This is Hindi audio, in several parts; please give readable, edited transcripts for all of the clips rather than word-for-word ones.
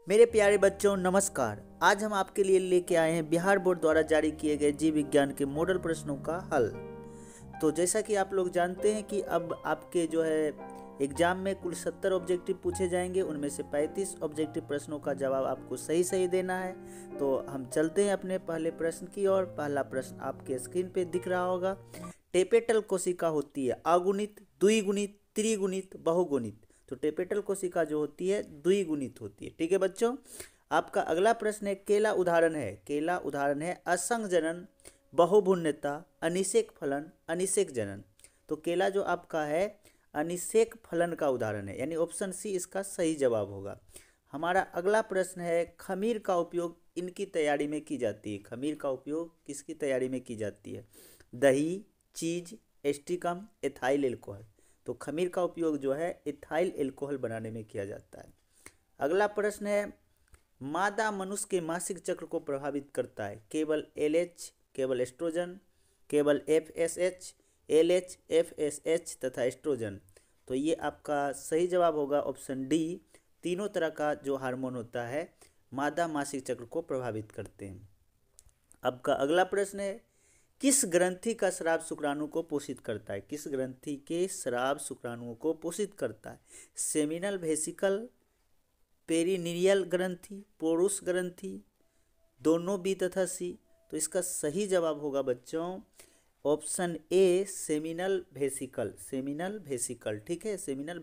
मेरे प्यारे बच्चों नमस्कार। आज हम आपके लिए लेके आए हैं बिहार बोर्ड द्वारा जारी किए गए जीव विज्ञान के मॉडल प्रश्नों का हल। तो जैसा कि आप लोग जानते हैं कि अब आपके जो है एग्जाम में कुल 70 ऑब्जेक्टिव पूछे जाएंगे, उनमें से 35 ऑब्जेक्टिव प्रश्नों का जवाब आपको सही सही देना है। तो हम चलते हैं अपने पहले प्रश्न की ओर। पहला प्रश्न आपके स्क्रीन पे दिख रहा होगा। टेपेटल कोशिका होती है अगुणित, द्विगुणित, त्रिगुणित, बहुगुणित। तो टेपेटल कोशिका जो होती है द्विगुणित होती है। ठीक है बच्चों। आपका अगला प्रश्न है केला उदाहरण है। केला उदाहरण है असंग जनन, बहुभुन्नता, अनिषेक फलन, अनिषेक जनन। तो केला जो आपका है अनिषेक फलन का उदाहरण है, यानी ऑप्शन सी इसका सही जवाब होगा। हमारा अगला प्रश्न है खमीर का उपयोग इनकी तैयारी में की जाती है। खमीर का उपयोग किसकी तैयारी में की जाती है? दही, चीज, एस्टिकम, एथाइल एल्कोहल। तो खमीर का उपयोग जो है एथाइल एल्कोहल बनाने में किया जाता है। अगला प्रश्न है मादा मनुष्य के मासिक चक्र को प्रभावित करता है केवल एलएच, केवल एस्ट्रोजन, केवल एफएसएच, एलएच, एफएसएच तथा एस्ट्रोजन। तो ये आपका सही जवाब होगा ऑप्शन डी। तीनों तरह का जो हार्मोन होता है मादा मासिक चक्र को प्रभावित करते हैं। अब का अगला प्रश्न है किस ग्रंथि का स्राव शुक्राणु को पोषित करता है? किस ग्रंथि के स्राव शुक्राणुओं को पोषित करता है? सेमिनल वेसिकल, पेरिनीरियल ग्रंथि, पोरुस ग्रंथि, दोनों बी तथा सी। तो इसका सही जवाब होगा बच्चों option A seminal vesicle. Seminal vesicle, ठीक है। सेमिनल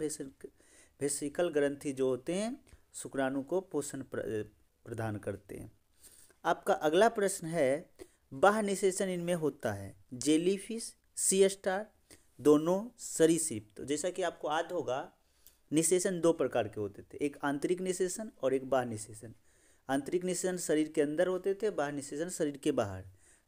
वेसिकल ग्रंथि जो होते हैं शुक्राणु को पोषण प्रदान करते हैं। आपका अगला प्रश्न है बाह्य निषेचन इनमें होता है जेलीफिश, सी स्टार, दोनों सरीसृप। तो जैसा कि आपको याद होगा निषेचन दो प्रकार के होते थे, एक आंतरिक निषेचन और एक बाह्य निषेचन। आंतरिक निषेचन शरीर के अंदर होते थे, बाह्य निषेचन शरीर के बाहर।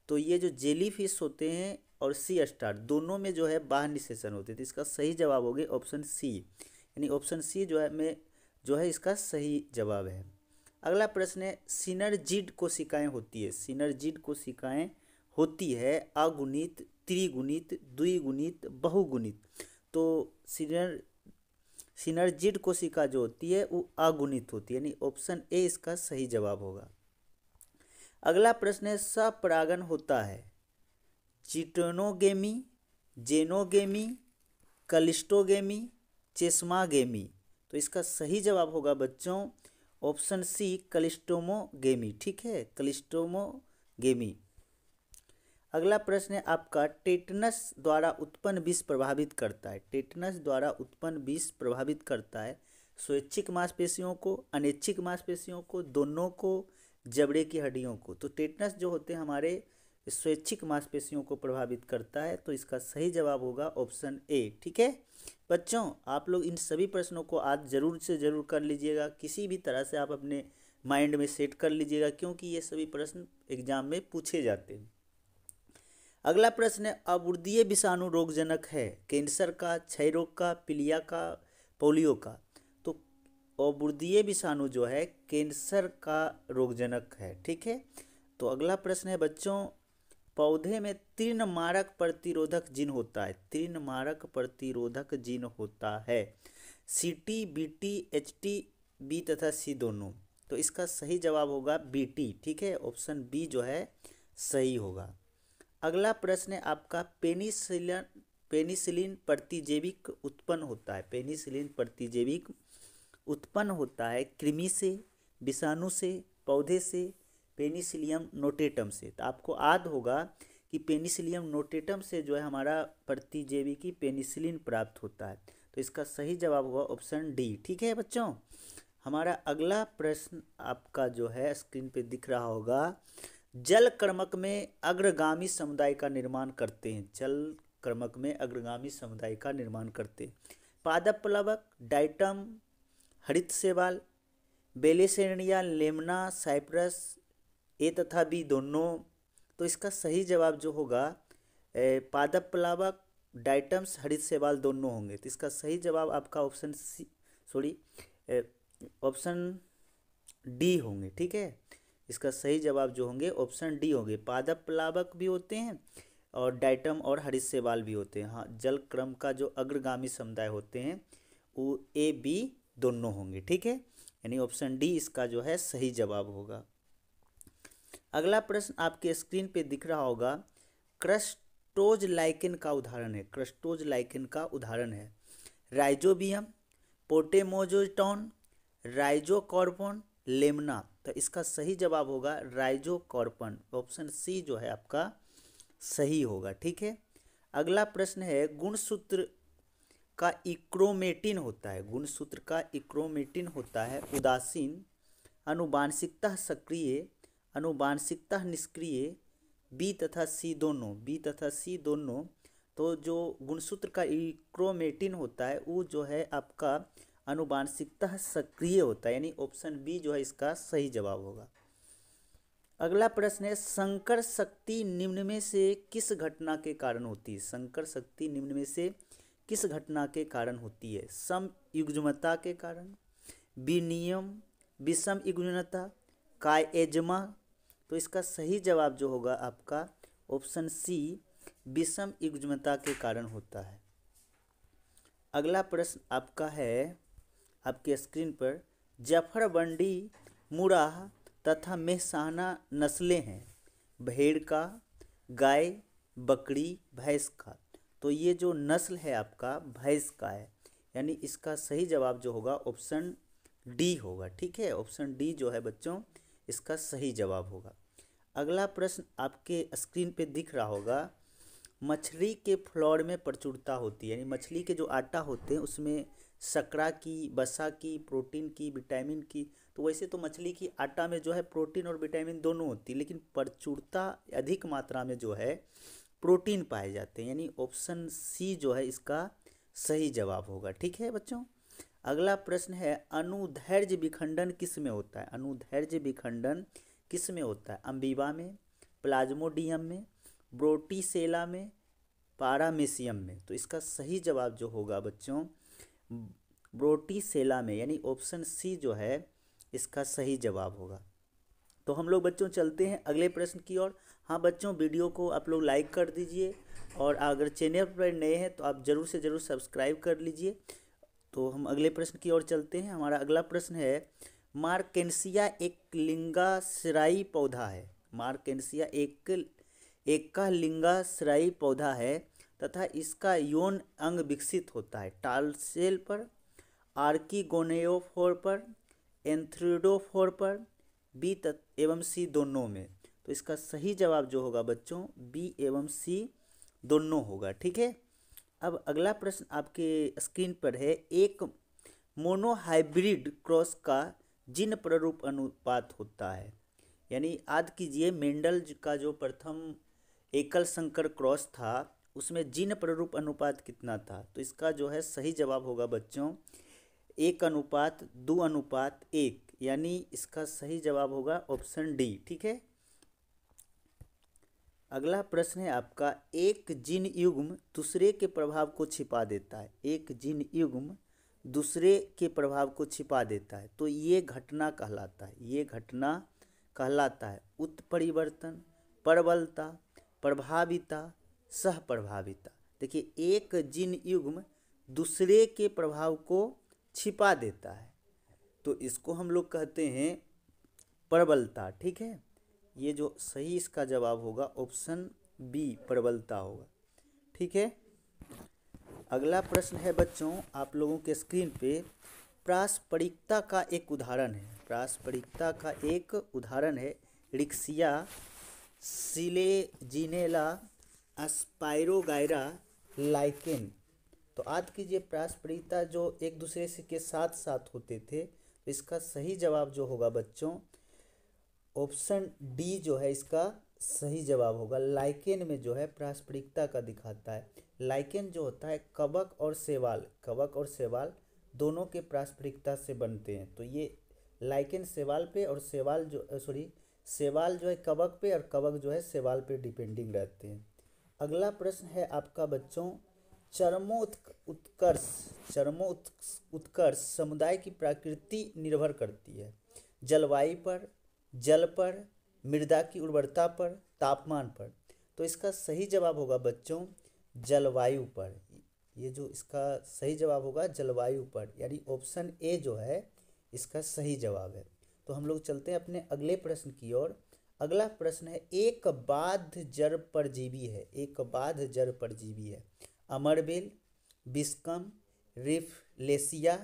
तो ये जो जेलीफिश होते हैं और सी स्टार दोनों में जो है बाह्य निषेचन होते थे। इसका सही जवाब होगा ऑप्शन सी, यानी ऑप्शन सी जो है इसका सही जवाब है। अगला प्रश्न है सिनर्जिड कोशिकाएं होती है। सिनर्जिड कोशिकाएं होती है अगुणित, त्रिगुणित, द्विगुणित, बहुगुणित। तो सिनर्जिड कोशिका जो होती है वो अगुणित होती है, यानी ऑप्शन ए इसका सही जवाब होगा। अगला प्रश्न है सपरागन होता है चिटोनोगेमी, जेनोगेमी, कलिस्टोगेमी, चेस्मागेमी। तो इसका सही जवाब होगा बच्चों ऑप्शन सी कलिस्टोमोगेमी, ठीक है, कलिस्टोमोगेमी। अगला प्रश्न है आपका टेटनस द्वारा उत्पन्न विष प्रभावित करता है। टेटनस द्वारा उत्पन्न विष प्रभावित करता है स्वैच्छिक मांसपेशियों को, अनैच्छिक मांसपेशियों को, दोनों को, जबड़े की हड्डियों को। तो टेटनस जो होते हैं हमारे स्वैच्छिक मांसपेशियों को प्रभावित करता है। तो इसका सही जवाब होगा ऑप्शन ए, ठीक है बच्चों। आप लोग इन सभी प्रश्नों को आज जरूर से जरूर कर लीजिएगा, किसी भी तरह से आप अपने माइंड में सेट कर लीजिएगा, क्योंकि ये सभी प्रश्न एग्जाम में पूछे जाते हैं। अगला प्रश्न है अवुर्दीय विषाणु रोगजनक है कैंसर का, क्षय रोग का, पीलिया का, पोलियो का। तो अवुर्दीय विषाणु जो है कैंसर का रोगजनक है, ठीक है। तो अगला प्रश्न है बच्चों पौधे में तीर्णमारक प्रतिरोधक जीन होता है। तीर्णमारक प्रतिरोधक जीन होता है सीटी, बीटी, एचटी, बी तथा सी दोनों। तो इसका सही जवाब होगा बीटी, ठीक है, ऑप्शन बी जो है सही होगा। अगला प्रश्न है आपका पेनिसिलिन प्रतिजैविक उत्पन्न होता है। पेनिसिलिन प्रतिजैविक उत्पन्न होता है कृमि से, विषाणु से, पौधे से, पेनिसिलियम नोटेटम से। तो आपको याद होगा कि पेनिसिलियम नोटेटम से जो है हमारा प्रतिजैविकी पेनिसिलिन प्राप्त होता है। तो इसका सही जवाब होगा ऑप्शन डी, ठीक है बच्चों। हमारा अगला प्रश्न आपका जो है स्क्रीन पे दिख रहा होगा जल क्रमक में अग्रगामी समुदाय का निर्माण करते हैं। जल क्रमक में अग्रगामी समुदाय का निर्माण करते हैं पादप प्लवक, डाइटम, हरित शैवाल, बेलेसेनिया, लेमना, साइप्रस, ए तथा बी दोनों। तो इसका सही जवाब जो होगा पादप प्लावक, डाइटम्स, हरित शैवाल दोनों होंगे। तो इसका सही जवाब आपका ऑप्शन सी ऑप्शन डी होंगे, ठीक है। इसका सही जवाब जो होंगे ऑप्शन डी होंगे। पादप प्लावक भी होते हैं और डाइटम और हरित शैवाल भी होते हैं। हाँ, जल क्रम का जो अग्रगामी समुदाय होते हैं वो ए बी दोनों होंगे, ठीक है। यानी ऑप्शन डी इसका जो है सही जवाब होगा। अगला प्रश्न आपके स्क्रीन पे दिख रहा होगा, क्रस्टोज लाइकेन का उदाहरण है। क्रस्टोज लाइकेन का उदाहरण है राइजोबियम, पोटेमोजोटॉन, राइजोकॉर्पन, लेमना। तो इसका सही जवाब होगा राइजोकॉर्पन। ऑप्शन सी जो है आपका सही होगा। ठीक है। अगला प्रश्न है, गुणसूत्र का इक्रोमेटिन होता है। गुणसूत्र का इक्रोमेटिन होता है उदासीन, अनुवांशिकता सक्रिय, अनुवांशिकता निष्क्रिय, बी तथा सी दोनों। बी तथा सी दोनों। तो जो गुणसूत्र का इक्रोमेटिन होता है वो जो है आपका अनुवांशिकता सक्रिय होता है, यानी ऑप्शन बी जो है इसका सही जवाब होगा। अगला प्रश्न है, संकर शक्ति निम्न में से किस घटना के कारण होती है। संकर शक्ति निम्न में से किस घटना के कारण होती है। समयुग्मता के कारण, विनियम, विषम युग्मता, कायएज्मा। तो इसका सही जवाब जो होगा आपका ऑप्शन सी विषम युग्मता के कारण होता है। अगला प्रश्न आपका है आपके स्क्रीन पर, जफरबंडी, मुराह तथा मेहसाना नस्लें हैं भेड़ का, गाय, बकरी, भैंस का। तो ये जो नस्ल है आपका भैंस का है, यानी इसका सही जवाब जो होगा ऑप्शन डी होगा। ठीक है, ऑप्शन डी जो है बच्चों इसका सही जवाब होगा। अगला प्रश्न आपके स्क्रीन पे दिख रहा होगा, मछली के फ्लॉर में प्रचुरता होती है, यानी मछली के जो आटा होते हैं उसमें शर्करा की, वसा की, प्रोटीन की, विटामिन की। तो वैसे तो मछली की आटा में जो है प्रोटीन और विटामिन दोनों होती है, लेकिन प्रचुरता अधिक मात्रा में जो है प्रोटीन पाए जाते हैं, यानी ऑप्शन सी जो है इसका सही जवाब होगा। ठीक है बच्चों। अगला प्रश्न है, अनुदैर्ध्य विखंडन किस में होता है। अनुदैर्ध्य विखंडन किस में होता है। अम्बीबा में, प्लाज्मोडियम में, ब्रोटीसेला में, पारामेसियम में। तो इसका सही जवाब जो होगा बच्चों ब्रोटीसेला में, यानी ऑप्शन सी जो है इसका सही जवाब होगा। तो हम लोग बच्चों चलते हैं अगले प्रश्न की ओर। हाँ बच्चों, वीडियो को आप लोग लाइक कर दीजिए और अगर चैनल पर नए हैं तो आप ज़रूर से ज़रूर सब्सक्राइब कर लीजिए। तो हम अगले प्रश्न की ओर चलते हैं। हमारा अगला प्रश्न है, मार्केंसिया एक लिंगाश्रयी पौधा है। मार्केंसिया एक लिंगाश्रयी पौधा है तथा इसका यौन अंग विकसित होता है टालसेल पर, आर्किगोनेओफोर पर, एंथ्रिडोफोर पर, बी एवं सी दोनों में। तो इसका सही जवाब जो होगा बच्चों बी एवं सी दोनों होगा। ठीक है। अब अगला प्रश्न आपके स्क्रीन पर है, एक मोनोहाइब्रिड क्रॉस का जिन प्ररूप अनुपात होता है। यानी याद कीजिए मेंडल का जो प्रथम एकल संकर क्रॉस था उसमें जिन प्ररूप अनुपात कितना था। तो इसका जो है सही जवाब होगा बच्चों 1:2:1, यानी इसका सही जवाब होगा ऑप्शन डी। ठीक है। अगला प्रश्न है आपका, एक जीन युग्म दूसरे के प्रभाव को छिपा देता है। एक जीन युग्म दूसरे के प्रभाव को छिपा देता है तो ये घटना कहलाता है। ये घटना कहलाता है उत्परिवर्तन, प्रबलता, प्रभाविता, सहप्रभाविता। देखिए, एक जीन युग्म दूसरे के प्रभाव को छिपा देता है तो इसको हम लोग कहते हैं प्रबलता। ठीक है। ये जो सही इसका जवाब होगा ऑप्शन बी प्रबलता होगा। ठीक है। अगला प्रश्न है बच्चों आप लोगों के स्क्रीन पे, पारस्परिकता का एक उदाहरण है। पारस्परिकता का एक उदाहरण है रिक्सिया, सिलेजिनेला, एस्पाइरोगाइरा, लाइकेन। तो याद कीजिए पारस्परिकता जो एक दूसरे से के साथ साथ होते थे। तो इसका सही जवाब जो होगा बच्चों ऑप्शन डी जो है इसका सही जवाब होगा। लाइकेन में जो है पारस्परिकता का दिखाता है। लाइकेन जो होता है कवक और शैवाल, कवक और शैवाल दोनों के पारस्परिकता से बनते हैं। तो ये लाइकेन शैवाल पे और शैवाल जो है कवक पे और कवक जो है शैवाल पे डिपेंडिंग रहते हैं। अगला प्रश्न है आपका बच्चों, चरमोत्कर्ष समुदाय की प्रकृति निर्भर करती है जलवायु पर, जल पर, मृदा की उर्वरता पर, तापमान पर। तो इसका सही जवाब होगा बच्चों जलवायु पर। ये जो इसका सही जवाब होगा जलवायु पर, यानी ऑप्शन ए जो है इसका सही जवाब है। तो हम लोग चलते हैं अपने अगले प्रश्न की ओर। अगला प्रश्न है, एक बाध्य जड़ परजीवी है, एक बाध्य जड़ परजीवी है। अमरबेल, बिस्कम, रिफ्लेशिया,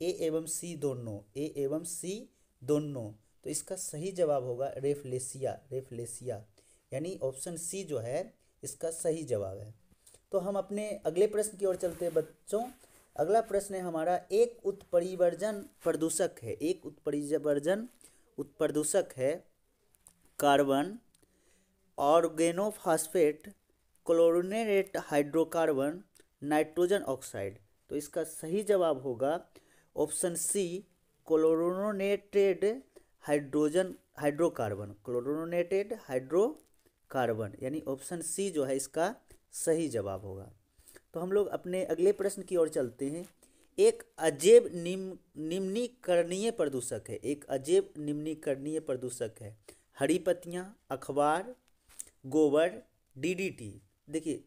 ए एवं सी दोनों, ए एवं सी दोनों। तो इसका सही जवाब होगा रेफ्लेशिया, रेफ्लेशिया, यानी ऑप्शन सी जो है इसका सही जवाब है। तो हम अपने अगले प्रश्न की ओर चलते हैं बच्चों। अगला प्रश्न है हमारा, एक उत्परिवर्जन प्रदूषक है, एक उत्परिवर्जन उत्प्रदूषक है carbon, organophosphate, chlorinated hydrocarbon, nitrogen oxide. तो इसका सही जवाब होगा option C, chlorinated hydrocarbon, chlorinated hydrocarbon, यानी ऑप्शन सी जो है इसका सही जवाब होगा। तो हम लोग अपने अगले प्रश्न की ओर चलते हैं। एक अजैव निम्नीकरणीय प्रदूषक है, एक अजैव निम्नीकरणीय प्रदूषक है। हरी पत्तियाँ, अखबार, गोबर, डीडीटी। देखिए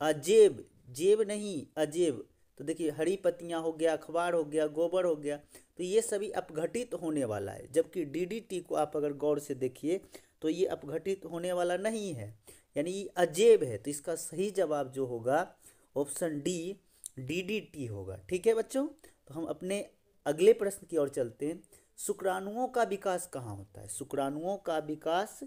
अजैव, जैव नहीं अजैव, तो देखिए हरी पत्तियाँ हो गया, अखबार हो गया, गोबर हो गया, तो ये सभी अपघटित होने वाला है। जबकि डीडीटी को आप अगर गौर से देखिए तो ये अपघटित होने वाला नहीं है, यानी ये अजैव है। तो इसका सही जवाब जो होगा ऑप्शन डी, डीडीटी होगा। ठीक है बच्चों, तो हम अपने अगले प्रश्न की ओर चलते हैं। शुक्राणुओं का विकास कहाँ होता है, शुक्राणुओं का विकास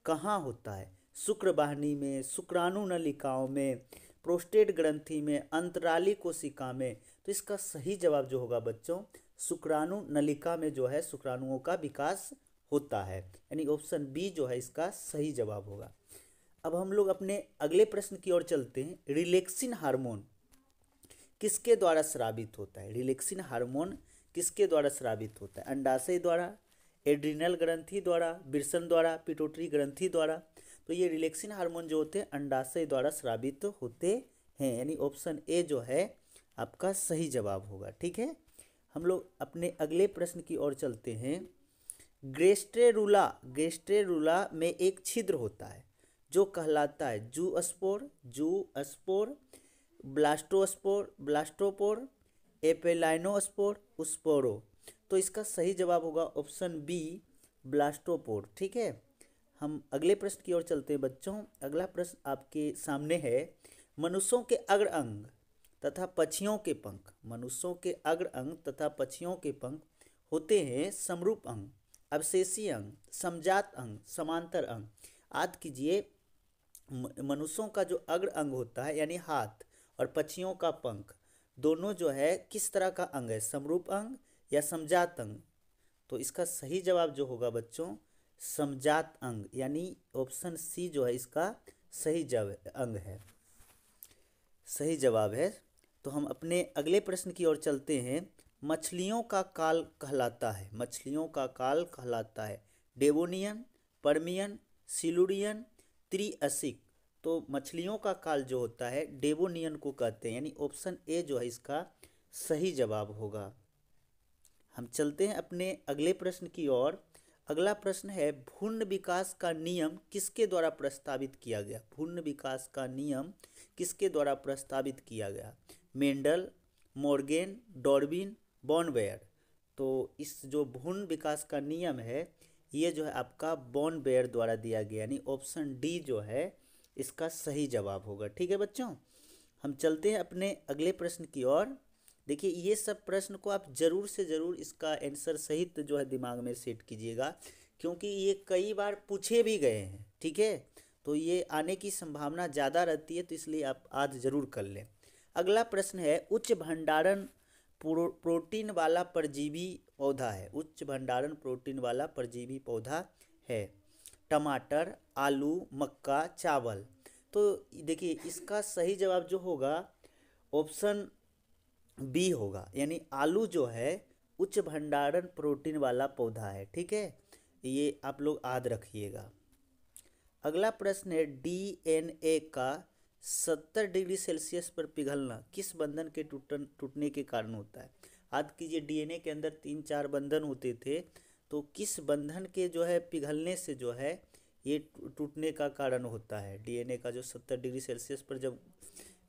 कहाँ होता है? शुक्रवाहिनी में, शुक्राणु नलिकाओं में, प्रोस्टेट ग्रंथि में, अंतराली कोशिका में। तो इसका सही जवाब जो होगा बच्चों, शुक्राणु नलिका में जो है शुक्राणुओं का विकास होता है, यानी ऑप्शन बी जो है इसका सही जवाब होगा। अब हम लोग अपने अगले प्रश्न की ओर चलते हैं। रिलैक्सिन हार्मोन किसके द्वारा स्रावित होता है? रिलैक्सिन हार्मोन किसके द्वारा स्रावित होता है? अंडाशय द्वारा, एड्रिनल ग्रंथि द्वारा, विल्सन द्वारा, पिट्यूटरी ग्रंथि द्वारा। तो ये रिलैक्सिन हार्मोन जो होते हैं अंडाशय द्वारा स्रावित होते हैं, यानी ऑप्शन ए जो है आपका सही जवाब होगा। ठीक है, हम लोग अपने अगले प्रश्न की ओर चलते हैं। ग्रेस्टेरुला, ग्रेस्टेरुला में एक छिद्र होता है जो कहलाता है जूस्पोर, जूस्पोर, ब्लास्टोस्पोर, ब्लास्टोपोर, एपेलाइनोस्पोर, उस्पोरो। तो इसका सही जवाब होगा ऑप्शन बी, ब्लास्टोपोर। ठीक है, हम अगले प्रश्न की ओर चलते हैं बच्चों। अगला प्रश्न आपके सामने है, मनुष्यों के अग्र अंग तथा पक्षियों के पंख, मनुष्यों के अग्र अंग तथा पक्षियों के पंख होते हैं समरूप अंग, अवशेषी अंग, समजात अंग, समांतर अंग। याद कीजिए, मनुष्यों का जो अग्र अंग होता है यानी हाथ, और पक्षियों का पंख, दोनों जो है किस तरह का अंग है, समरूप अंग या समजात अंग? तो इसका सही जवाब जो होगा बच्चों समजात अंग, यानी ऑप्शन सी जो है इसका सही अंग है, सही जवाब है। तो हम अपने अगले प्रश्न की ओर चलते हैं। मछलियों का काल कहलाता है, मछलियों का काल कहलाता है डेवोनियन, पर्मियन, सिलुरियन, त्रिअसिक। तो मछलियों का काल जो होता है डेवोनियन को कहते हैं, यानी ऑप्शन ए जो है इसका सही जवाब होगा। हम चलते हैं अपने अगले प्रश्न की ओर। अगला प्रश्न है, भ्रूण विकास का नियम किसके द्वारा प्रस्तावित किया गया? भ्रूण विकास का नियम किसके द्वारा प्रस्तावित किया गया? मेंडल, मोर्गेन, डार्विन, बॉर्नवेयर। तो इस जो भ्रूण विकास का नियम है ये जो है आपका बॉर्नवेयर द्वारा दिया गया, यानी ऑप्शन डी जो है इसका सही जवाब होगा। ठीक है बच्चों, हम चलते हैं अपने अगले प्रश्न की ओर। देखिए ये सब प्रश्न को आप जरूर से ज़रूर इसका आंसर सहित जो है दिमाग में सेट कीजिएगा, क्योंकि ये कई बार पूछे भी गए हैं। ठीक है, तो ये आने की संभावना ज़्यादा रहती है, तो इसलिए आप आज ज़रूर कर लें। अगला प्रश्न है, उच्च भंडारण प्रोटीन वाला परजीवी पौधा है, उच्च भंडारण प्रोटीन वाला परजीवी पौधा है टमाटर, आलू, मक्का, चावल। तो देखिए इसका सही जवाब जो होगा ऑप्शन बी होगा, यानी आलू जो है उच्च भंडारण प्रोटीन वाला पौधा है। ठीक है, ये आप लोग याद रखिएगा। अगला प्रश्न है, डीएनए का 70 डिग्री सेल्सियस पर पिघलना किस बंधन के टूटने के कारण होता है? याद कीजिए डीएनए के अंदर 3-4 बंधन होते थे, तो किस बंधन के जो है पिघलने से जो है ये टूटने का कारण होता है? डीएनए का जो 70 डिग्री सेल्सियस पर जब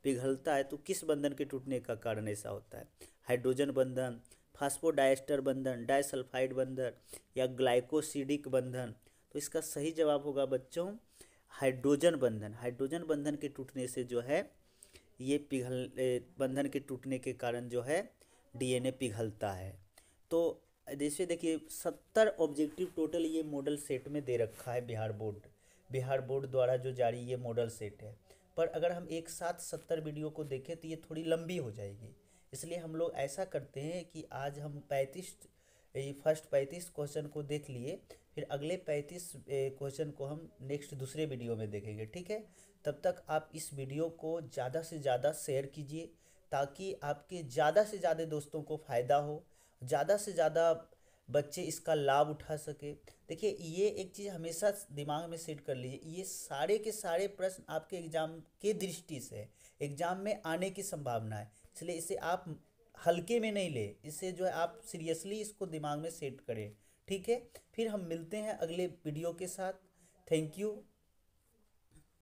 पिघलता है तो किस बंधन के टूटने का कारण ऐसा होता है? हाइड्रोजन बंधन, फास्फोडाइस्टर बंधन, डाइसल्फाइड बंधन या ग्लाइकोसिडिक बंधन? तो इसका सही जवाब होगा बच्चों हाइड्रोजन बंधन। हाइड्रोजन बंधन के टूटने से जो है ये बंधन के टूटने के कारण जो है डीएनए पिघलता है। तो जैसे देखिए 70 ऑब्जेक्टिव टोटल ये मॉडल सेट में दे रखा है बिहार बोर्ड द्वारा जो जारी ये मॉडल सेट है। पर अगर हम एक साथ 70 वीडियो को देखें तो ये थोड़ी लंबी हो जाएगी, इसलिए हम लोग ऐसा करते हैं कि आज हम फर्स्ट 35 क्वेश्चन को देख लिए, फिर अगले 35 क्वेश्चन को हम नेक्स्ट दूसरे वीडियो में देखेंगे, ठीक है। तब तक आप इस वीडियो को ज़्यादा से ज़्यादा शेयर कीजिए ताकि आपके ज़्यादा से ज़्यादा दोस्तों को फ़ायदा हो, ज़्यादा से ज़्यादा बच्चे इसका लाभ उठा सके। देखिए ये एक चीज़ हमेशा दिमाग में सेट कर लीजिए, ये सारे के सारे प्रश्न आपके एग्ज़ाम के दृष्टि से एग्ज़ाम में आने की संभावना है, इसलिए इसे आप हल्के में नहीं ले, इसे जो है आप सीरियसली इसको दिमाग में सेट करें, ठीक है। फिर हम मिलते हैं अगले वीडियो के साथ। Thank you.